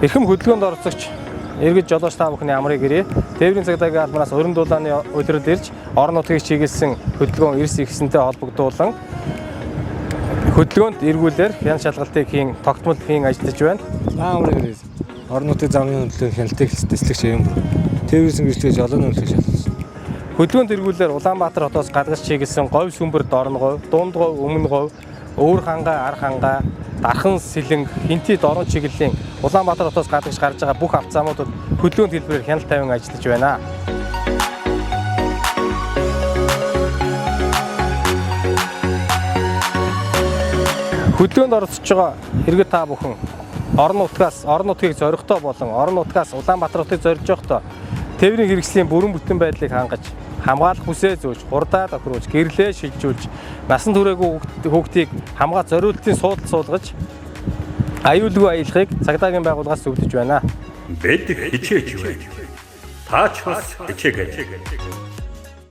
Эрхэм хөдөлгөөнд оролцогч эргэж жолооч та бүхний амрыг ирээ. Тээврийн цагдаагийн албанаас өрн дулааны өдрөд ирж орон нутгийг чиглэсэн хөдөлгөөн эрс ихсэнтэй холбогдуулан хөдөлгөөнд эргүүлээр хян шалгалтыг хийн тогтмол хийн ажиллаж байна. Амрыг ирээ. Орон нутгийн замын хөдөлгөөн хяналтыг тэслэгч юм. Тээврийн гэрчлэгч жолооны хөдөлгөөн шалгалсан. Хөдөлгөөнд эргүүлээр Улаанбаатар хотоос гадагш чиглэсэн говь сүмбэр дорн говь, дунд говь, өмнө говь, өвөр хангаа, ар хангаа, дархан сэлэнг, хинти дорн чиглэлийн Улаанбаатар хотоос гадагш гарч байгаа бүх автобусуудад хөдөлгөөнд хэлбэрээр хяналт тавин ажиллаж байна. Хөдөлгөөнд оролцож байгаа иргэд та бүхэн орон нутгийг зоригтой болон орон нутгаас Улаанбаатар хотыг зорж явахдаа тээврийн хэрэгслийн бүрэн бүтэн байдлыг хангаж хамгаалах хүсээ зөөж, хурдаа тохируулж, гэрлээ шилжүүлж, насан туршаагүй хүүхдийг хамгаалах зориултын суудалд суулгаж, аюулгүй аялахыг цагдаагийн байгууллагаас зөвлөж байна. Бид хичээж байна. Та ч бас хичээгээрэй.